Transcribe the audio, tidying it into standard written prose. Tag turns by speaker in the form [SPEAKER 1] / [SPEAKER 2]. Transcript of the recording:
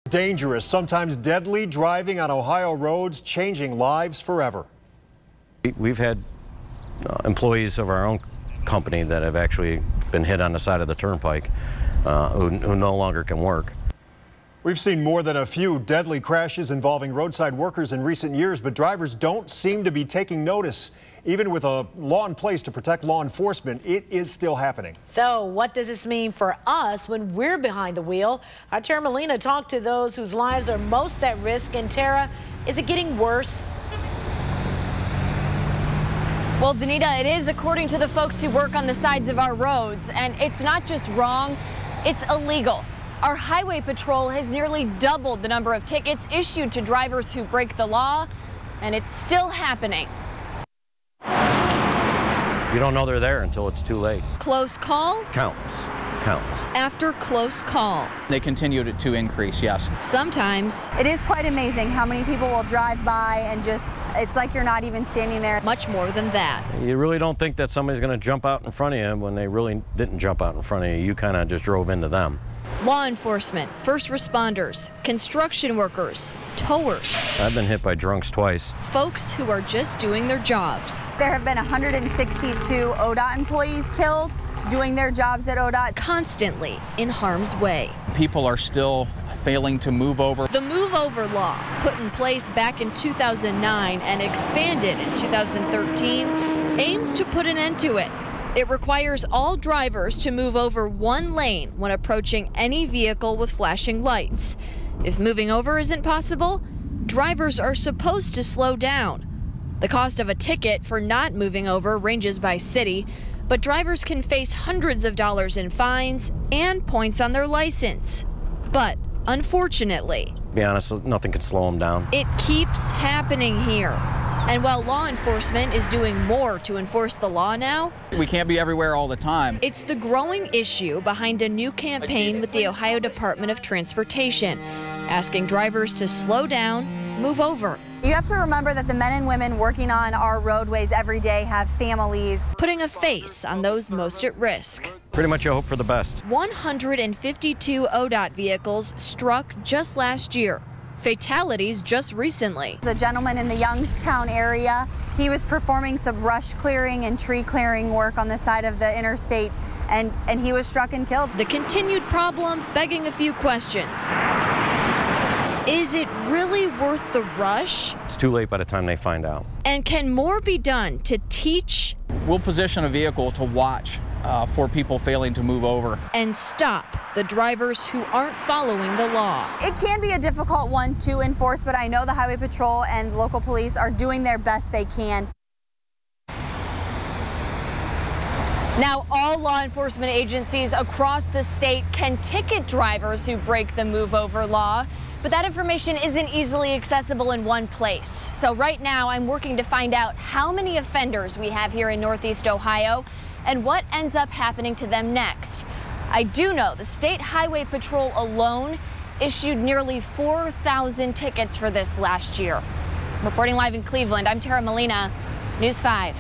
[SPEAKER 1] Dangerous, sometimes deadly driving on Ohio roads, changing lives forever.
[SPEAKER 2] We've had employees of our own company that have actually been hit on the side of the turnpike who no longer can work.
[SPEAKER 1] We've seen more than a few deadly crashes involving roadside workers in recent years, but drivers don't seem to be taking notice. Even with a law in place to protect law enforcement, it is still happening.
[SPEAKER 3] So what does this mean for us when we're behind the wheel? Our Tara Molina talked to those whose lives are most at risk. And Tara, is it getting worse?
[SPEAKER 4] Well, Danita, it is according to the folks who work on the sides of our roads. And it's not just wrong, it's illegal. Our highway patrol has nearly doubled the number of tickets issued to drivers who break the law, and it's still happening.
[SPEAKER 2] You don't know they're there until it's too late.
[SPEAKER 4] Close call?
[SPEAKER 2] Countless.
[SPEAKER 4] After close call.
[SPEAKER 5] They continue to increase, yes.
[SPEAKER 4] Sometimes.
[SPEAKER 6] It is quite amazing how many people will drive by and just, it's like you're not even standing there.
[SPEAKER 4] Much more than that.
[SPEAKER 2] You really don't think that somebody's going to jump out in front of you when they really didn't jump out in front of you. You kind of just drove into them.
[SPEAKER 4] Law enforcement, first responders, construction workers, towers.
[SPEAKER 2] I've been hit by drunks twice.
[SPEAKER 4] Folks who are just doing their jobs.
[SPEAKER 6] There have been 162 ODOT employees killed doing their jobs at ODOT.
[SPEAKER 4] Constantly in harm's way.
[SPEAKER 5] People are still failing to move over.
[SPEAKER 4] The Move Over law, put in place back in 2009 and expanded in 2013, aims to put an end to it. It requires all drivers to move over one lane when approaching any vehicle with flashing lights. If moving over isn't possible, drivers are supposed to slow down. The cost of a ticket for not moving over ranges by city, but drivers can face hundreds of dollars in fines and points on their license. But unfortunately,
[SPEAKER 2] To be honest, nothing can slow them down.
[SPEAKER 4] It keeps happening here. And while law enforcement is doing more to enforce the law now,
[SPEAKER 5] we can't be everywhere all the time.
[SPEAKER 4] It's the growing issue behind a new campaign with the Ohio Department of Transportation, asking drivers to slow down, move over.
[SPEAKER 6] You have to remember that the men and women working on our roadways every day have families.
[SPEAKER 4] Putting a face on those most at risk.
[SPEAKER 2] Pretty much you hope for the best.
[SPEAKER 4] 152 ODOT vehicles struck just last year. Fatalities just recently.
[SPEAKER 6] The gentleman in the Youngstown area, he was performing some brush clearing and tree clearing work on the side of the interstate, and he was struck and killed.
[SPEAKER 4] The continued problem begging a few questions. Is it really worth the rush?
[SPEAKER 2] It's too late by the time they find out.
[SPEAKER 4] And can more be done to teach?
[SPEAKER 5] We'll position a vehicle to watch for people failing to move over.
[SPEAKER 4] And stop the drivers who aren't following the law.
[SPEAKER 6] It can be a difficult one to enforce, but I know the Highway Patrol and local police are doing their best they can.
[SPEAKER 4] Now, all law enforcement agencies across the state can ticket drivers who break the move over law, but that information isn't easily accessible in one place. So right now, I'm working to find out how many offenders we have here in Northeast Ohio and what ends up happening to them next. I do know the State Highway Patrol alone issued nearly 4,000 tickets for this last year. Reporting live in Cleveland, I'm Tara Molina, News 5.